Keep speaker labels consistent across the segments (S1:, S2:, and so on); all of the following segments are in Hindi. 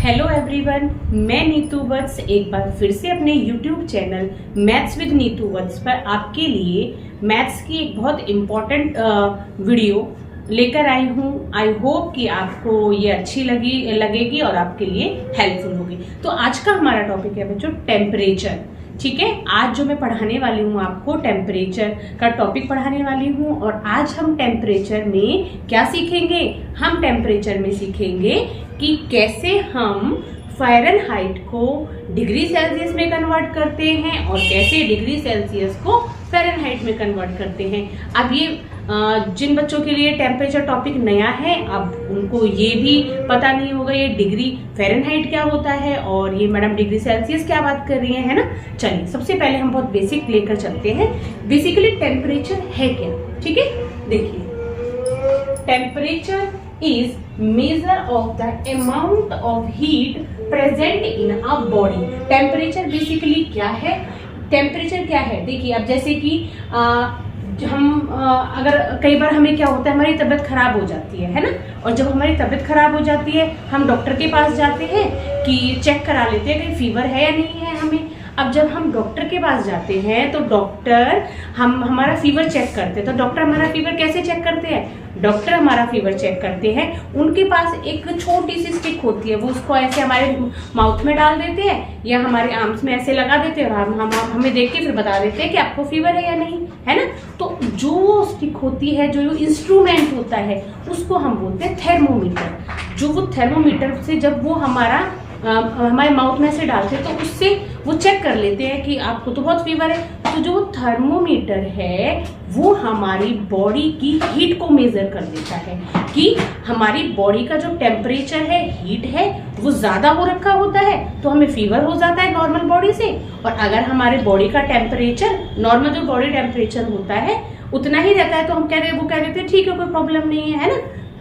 S1: हेलो एवरीवन, मैं नीतू वत्स एक बार फिर से अपने YouTube channel maths with Neetu Vats पर आपके लिए मैथ्स की एक बहुत इम्पॉर्टेंट वीडियो लेकर आई हूँ। आई होप कि आपको ये अच्छी लगेगी और आपके लिए हेल्पफुल होगी। तो आज का हमारा टॉपिक है बच्चों टेम्परेचर। ठीक है, आज जो मैं पढ़ाने वाली हूँ आपको टेम्परेचर का टॉपिक पढ़ाने वाली हूँ। और आज हम टेम्परेचर में क्या सीखेंगे? हम टेम्परेचर में सीखेंगे कि कैसे हम फ़ारेनहाइट को डिग्री सेल्सियस में कन्वर्ट करते हैं और कैसे डिग्री सेल्सियस को फ़ारेनहाइट में कन्वर्ट करते हैं। अब ये जिन बच्चों के लिए टेम्परेचर टॉपिक नया है, अब उनको ये भी पता नहीं होगा ये डिग्री फ़ारेनहाइट क्या होता है और ये मैडम डिग्री सेल्सियस क्या बात कर रही है ना। चलिए, सबसे पहले हम बहुत बेसिक लेकर चलते हैं। बेसिकली टेम्परेचर है क्या? ठीक है, देखिए, temperature is measure of the amount of heat present in a body। Temperature basically क्या है? टेम्परेचर क्या है? देखिए, अब जैसे कि हम अगर कई बार हमें क्या होता है, हमारी तबीयत खराब हो जाती है ना। और जब हमारी तबीयत खराब हो जाती है, हम डॉक्टर के पास जाते हैं कि चेक करा लेते हैं कि फीवर है या नहीं है हमें। अब जब हम डॉक्टर के पास जाते हैं तो डॉक्टर हमारा फीवर चेक करते हैं। तो डॉक्टर हमारा फीवर कैसे चेक करते हैं? डॉक्टर हमारा फीवर चेक करते हैं, उनके पास एक छोटी सी स्टिक होती है, वो उसको ऐसे हमारे माउथ में डाल देते हैं या हमारे आर्म्स में ऐसे लगा देते हैं और हम हमें देख के फिर बता देते हैं कि आपको फीवर है या नहीं, है ना। तो जो वो स्टिक होती है, जो इंस्ट्रूमेंट होता है, उसको हम बोलते हैं थर्मोमीटर। जो वो थर्मोमीटर से जब वो हमारे माउथ में से डालते हैं तो उससे वो चेक कर लेते हैं कि आपको तो बहुत फीवर है। तो जो थर्मोमीटर है वो हमारी बॉडी की हीट को मेजर कर देता है कि हमारी बॉडी का जो टेम्परेचर है, हीट है, वो ज्यादा हो रखा होता है तो हमें फीवर हो जाता है नॉर्मल बॉडी से। और अगर हमारे बॉडी का टेम्परेचर नॉर्मल जो बॉडी टेम्परेचर होता है उतना ही रहता है तो हम वो कह देते हैं ठीक है, कोई प्रॉब्लम नहीं है ना।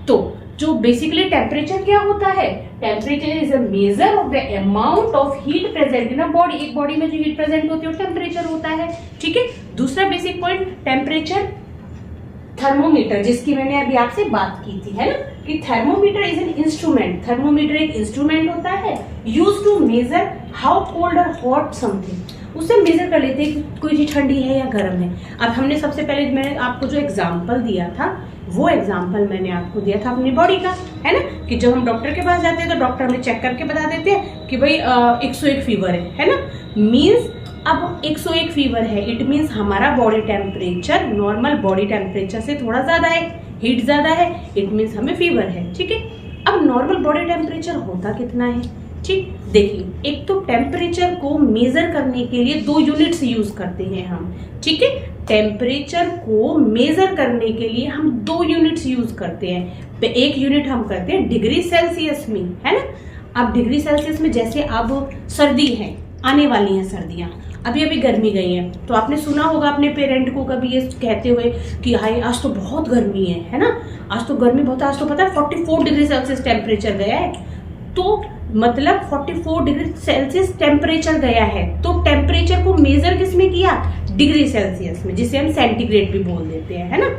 S1: तो जो बेसिकली टेम्परेचर क्या होता है? Temperature is a measure of the amount of heat present in a body. एक बॉडी में जो हीट प्रेजेंट होती है वो टेम्परेचर होता है। ठीक है, दूसरा बेसिक पॉइंट टेम्परेचर थर्मोमीटर, जिसकी मैंने अभी आपसे बात की थी, है ना, कि thermometer is an instrument. Thermometer एक इंस्ट्रूमेंट होता है use to measure how cold और हॉट समथिंग। उससे मेजर कर लेते हैं कि कोई चीज ठंडी है या गर्म है। अब हमने सबसे पहले मैंने आपको जो एग्जाम्पल दिया था, वो एग्जाम्पल मैंने आपको दिया था अपनी बॉडी का, है ना, कि जब हम डॉक्टर के पास जाते हैं तो डॉक्टर हमें चेक करके बता देते हैं कि भाई 101 फीवर है ना। मीन्स अब 101 फीवर है, इट मीन्स हमारा body temperature normal body temperature से थोड़ा ज्यादा है, हीट ज्यादा है, इट मीन्स हमें फीवर है। ठीक है, अब नॉर्मल बॉडी टेम्परेचर होता कितना है? ठीक, देखिए, एक तो टेम्परेचर को मेजर करने के लिए 2 यूनिट्स यूज करते हैं हम। ठीक है, टेम्परेचर को मेजर करने के लिए हम 2 यूनिट्स यूज करते हैं। एक यूनिट हम करते हैं डिग्री सेल्सियस में, है ना। अब डिग्री सेल्सियस में जैसे अब सर्दी है, आने वाली हैं सर्दियां, अभी गर्मी गई है, तो आपने सुना होगा अपने पेरेंट को कभी ये कहते हुए कि हाय आज तो बहुत गर्मी है ना, आज तो गर्मी बहुत है, आज तो पता है 44 डिग्री सेल्सियस टेम्परेचर गया है। तो मतलब 44 डिग्री सेल्सियस टेम्परेचर गया है। तो टेम्परेचर को मेजर किस में किया? डिग्री सेल्सियस में, जिसे हम सेंटीग्रेड भी बोल देते हैं, है ना।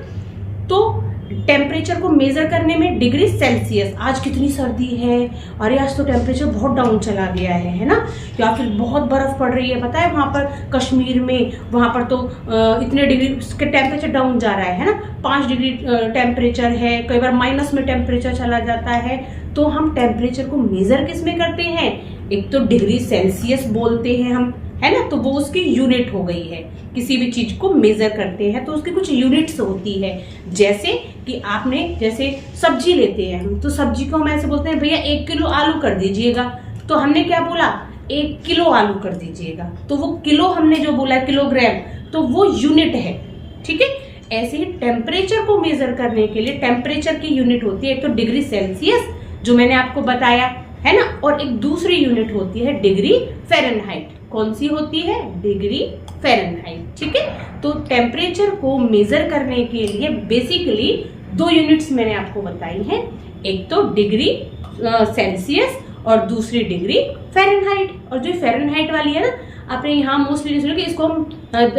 S1: तो टेम्परेचर को मेजर करने में डिग्री सेल्सियस, आज कितनी सर्दी है, अरे आज तो टेम्परेचर बहुत डाउन चला गया है ना, या फिर बहुत बर्फ पड़ रही है, पता है वहां पर कश्मीर में, वहां पर तो इतने डिग्री के टेम्परेचर डाउन जा रहा है ना, 5 डिग्री टेम्परेचर है, कई बार माइनस में टेम्परेचर चला जाता है। तो हम टेम्परेचर को मेजर किस में करते हैं? एक तो डिग्री सेल्सियस बोलते हैं हम, है ना, तो वो उसकी यूनिट हो गई है। किसी भी चीज को मेजर करते हैं तो उसकी कुछ यूनिट्स होती है। जैसे कि आपने जैसे सब्जी लेते हैं हम, तो सब्जी को हम ऐसे बोलते हैं भैया 1 किलो आलू कर दीजिएगा। तो हमने क्या बोला? 1 किलो आलू कर दीजिएगा। तो वो किलो हमने जो बोला किलोग्राम, तो वो यूनिट है। ठीक है, ऐसे ही टेम्परेचर को मेजर करने के लिए टेम्परेचर की यूनिट होती है एक तो डिग्री सेल्सियस, जो मैंने आपको बताया, है ना, और एक दूसरी यूनिट होती है डिग्री फ़ारेनहाइट। कौन सी होती है? Degree Fahrenheit. ठीक है, तो टेम्परेचर को मेजर करने के लिए बेसिकली 2 यूनिट्स मैंने आपको बताई हैं, एक तो डिग्री सेल्सियस और दूसरी डिग्री फ़ारेनहाइट। और जो फ़ारेनहाइट वाली है ना, आपने यहाँ मोस्टली सुना कि इसको हम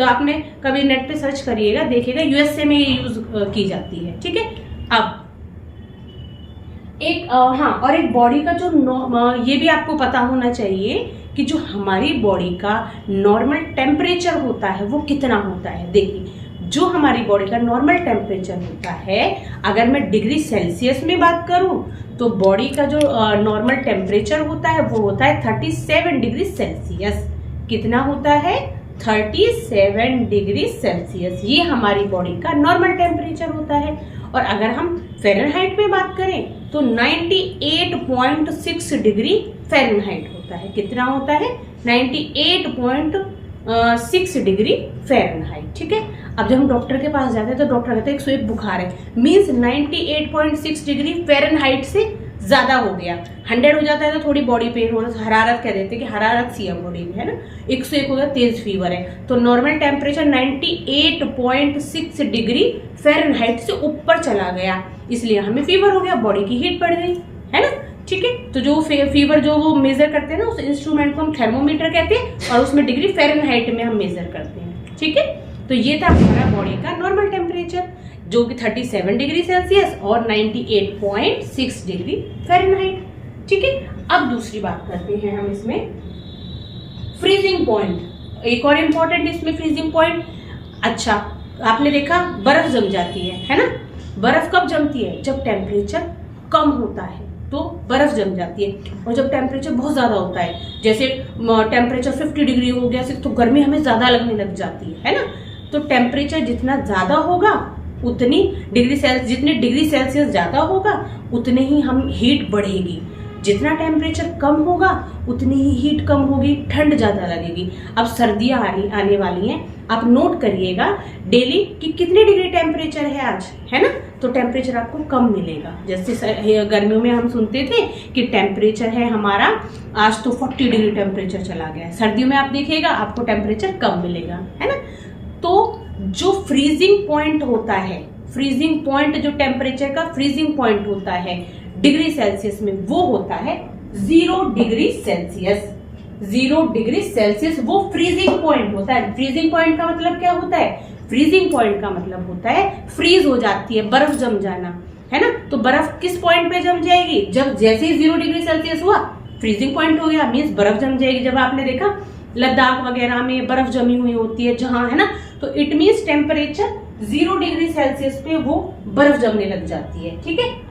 S1: आपने कभी नेट पे सर्च करिएगा, देखिएगा यूएसए में ये यूज की जाती है। ठीक है, अब हाँ, और एक बॉडी का जो ये भी आपको पता होना चाहिए कि जो हमारी बॉडी का नॉर्मल टेम्परेचर होता है वो कितना होता है। देखिए, जो हमारी बॉडी का नॉर्मल टेम्परेचर होता है, अगर मैं डिग्री सेल्सियस में बात करूं तो बॉडी का जो नॉर्मल टेम्परेचर होता है वो होता है 37 डिग्री सेल्सियस। कितना होता है? 37 डिग्री सेल्सियस। ये हमारी बॉडी का नॉर्मल टेम्परेचर होता है। और अगर हम फ़ारेनहाइट में बात करें तो 98.6 डिग्री फ़ारेनहाइट होता है। कितना होता है? 98.6 डिग्री फ़ारेनहाइट। ठीक है। अब जब हम डॉक्टर के पास जाते हैं तो डॉक्टर कहते हैं 101 बुखार है, मीन्स 98.6 डिग्री फ़ारेनहाइट से ज्यादा हो गया। 100 हो जाता है तो थोड़ी बॉडी पेन हो रहा है, हरारत कह देते हैं कि हरारत सी है बॉडी में, है ना। 101 हो गया, तेज फीवर है। तो नॉर्मल टेम्परेचर 98.6 डिग्री फ़ारेनहाइट से ऊपर चला गया, इसलिए हमें फीवर हो गया, बॉडी की हीट बढ़ गई, है ना। ठीक है। तो जो फीवर जो वो मेजर करते हैं ना, उस इंस्ट्रूमेंट को हम थर्मोमीटर कहते हैं, और उसमें डिग्री फ़ारेनहाइट में हम मेजर करते हैं। ठीक है। तो ये था हमारा बॉडी का नॉर्मल टेम्परेचर, जो कि 37 डिग्री सेल्सियस और 98.6 डिग्री फ़ारेनहाइट। ठीक है। अब दूसरी बात करते हैं हम इसमें फ्रीजिंग पॉइंट। एक और इम्पोर्टेंट इसमें फ्रीजिंग पॉइंट। अच्छा, आपने देखा बर्फ जम जाती है ना। बर्फ कब जमती है? जब टेम्परेचर कम होता है तो बर्फ जम जाती है, और जब टेम्परेचर बहुत ज़्यादा होता है, जैसे टेम्परेचर 50 डिग्री हो गया तो गर्मी हमें ज़्यादा लगने लग जाती है ना। तो टेम्परेचर जितना ज़्यादा होगा जितनी डिग्री सेल्सियस ज़्यादा होगा उतने ही हम हीट बढ़ेगी। जितना टेम्परेचर कम होगा उतनी ही हीट कम होगी, ठंड ज़्यादा लगेगी। अब सर्दियाँ आने वाली हैं, आप नोट करिएगा डेली कि कितने डिग्री टेम्परेचर है आज, है ना। तो टेम्परेचर आपको कम मिलेगा। जैसे गर्मियों में हम सुनते थे कि टेम्परेचर है हमारा आज तो 40 डिग्री टेम्परेचर चला गया है, सर्दियों में आप देखिएगा आपको टेम्परेचर कम मिलेगा, है ना। तो जो फ्रीजिंग पॉइंट होता है, फ्रीजिंग पॉइंट जो टेम्परेचर का फ्रीजिंग पॉइंट होता है डिग्री सेल्सियस में, वो होता है 0 डिग्री सेल्सियस। 0 डिग्री सेल्सियस वो फ्रीजिंग पॉइंट होता है। फ्रीजिंग पॉइंट का मतलब क्या होता है? फ्रीजिंग पॉइंट का मतलब होता है फ्रीज हो जाती है, बर्फ जम जाना, है ना। तो बर्फ किस पॉइंट पे जम जाएगी? जब जैसे ही 0 डिग्री सेल्सियस हुआ फ्रीजिंग पॉइंट हो गया, मीन्स बर्फ जम जाएगी। जब आपने देखा लद्दाख वगैरह में बर्फ जमी हुई होती है जहां, है ना, तो it means temperature 0 degree Celsius पे वो बर्फ जमने लग जाती है। ठीक है।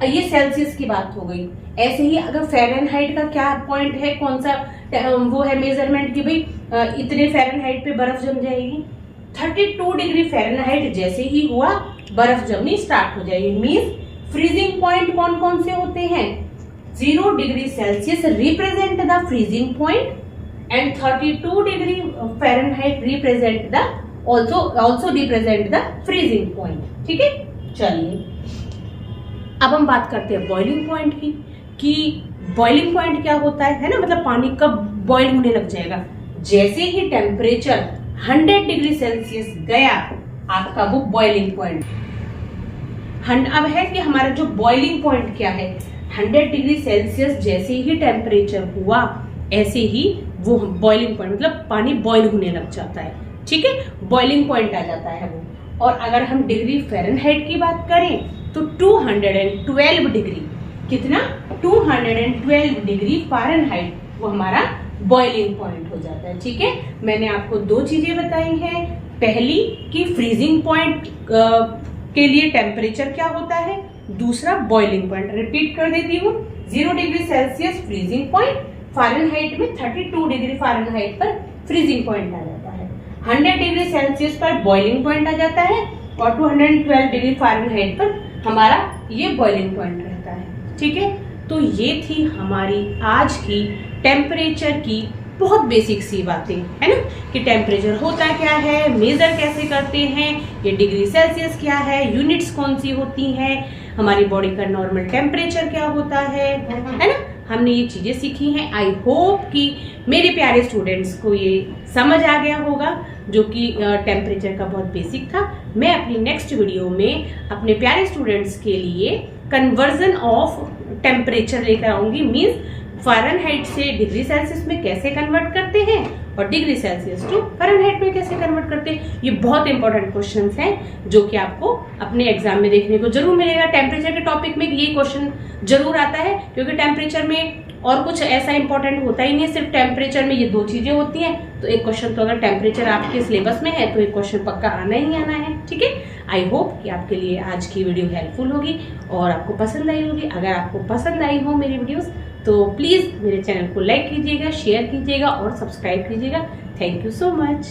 S1: ये सेल्सियस की बात हो गई। ऐसे ही अगर फ़ारेनहाइट का क्या पॉइंट है, कौन सा वो है मेजरमेंट कि भाई इतने फ़ारेनहाइट पे बर्फ जम जाएगी। 32 डिग्री फ़ारेनहाइट जैसे ही हुआ बर्फ जमनी स्टार्ट हो जाएगी। मीन्स फ्रीजिंग पॉइंट कौन कौन से होते हैं? 0 degree Celsius represent the freezing point and 32 degree Fahrenheit represent the also represent the freezing point। ठीक है। चलिए अब हम बात करते हैं बॉइलिंग पॉइंट की, कि बॉइलिंग पॉइंट क्या होता है ना। मतलब पानी कब बॉइल होने लग जाएगा? जैसे ही टेम्परेचर 100 डिग्री सेल्सियस गया आपका वो बॉइलिंग पॉइंट। अब है कि हमारा जो बॉइलिंग पॉइंट क्या है, 100 डिग्री सेल्सियस जैसे ही टेम्परेचर हुआ ऐसे ही वो बॉइलिंग पॉइंट, मतलब पानी बॉइल होने लग जाता है। ठीक है। बॉइलिंग पॉइंट आ जाता है वो। और अगर हम डिग्री फ़ारेनहाइट की बात करें तो 212 डिग्री, कितना? 212 डिग्री फ़ारेनहाइट वो हमारा बॉइलिंग पॉइंट हो जाता है। ठीक है। मैंने आपको 2 चीजें बताई हैं। पहली कि फ्रीजिंग पॉइंट के लिए टेम्परेचर क्या होता है, दूसरा बॉइलिंग पॉइंट। रिपीट कर देती हूँ, 0 degree Celsius freezing point, Fahrenheit में 32 डिग्री फ़ारेनहाइट पर फ्रीजिंग पॉइंट आ जाता है, 100 डिग्री सेल्सियस पर बॉइलिंग पॉइंट आ जाता है, और 212 डिग्री फ़ारेनहाइट पर हमारा ये बॉइलिंग पॉइंट रहता है। ठीक है। तो ये थी हमारी आज की टेम्परेचर की बहुत बेसिक सी बातें, है ना, कि टेम्परेचर होता क्या है, मेजर कैसे करते हैं, ये डिग्री सेल्सियस क्या है, यूनिट्स कौन सी होती हैं, हमारी बॉडी का नॉर्मल टेम्परेचर क्या होता है ना। हमने ये चीजें सीखी हैं। आई होप कि मेरे प्यारे स्टूडेंट्स को ये समझ आ गया होगा, जो कि टेम्परेचर का बहुत बेसिक था। मैं अपनी नेक्स्ट वीडियो में अपने प्यारे स्टूडेंट्स के लिए कन्वर्जन ऑफ टेम्परेचर लेकर आऊंगी, मीन्स फ़ारेनहाइट से डिग्री सेल्सियस में कैसे कन्वर्ट करते हैं, और डिग्री सेल्सियस टू फ़ारेनहाइट में कैसे कन्वर्ट करते हैं। ये बहुत इंपॉर्टेंट क्वेश्चंस हैं जो कि आपको अपने एग्जाम में देखने को जरूर मिलेगा। टेम्परेचर के टॉपिक में ये क्वेश्चन जरूर आता है, क्योंकि टेम्परेचर में और कुछ ऐसा इंपॉर्टेंट होता ही नहीं है, सिर्फ टेम्परेचर में ये दो चीजें होती हैं। तो एक क्वेश्चन तो अगर टेम्परेचर आपके सिलेबस में है तो एक क्वेश्चन पक्का आना ही आना है। ठीक है, आई होप कि आपके लिए आज की वीडियो हेल्पफुल होगी और आपको पसंद आई होगी। अगर आपको पसंद आई हो मेरी वीडियोस तो प्लीज मेरे चैनल को लाइक कीजिएगा, शेयर कीजिएगा और सब्सक्राइब कीजिएगा। Thank you so much.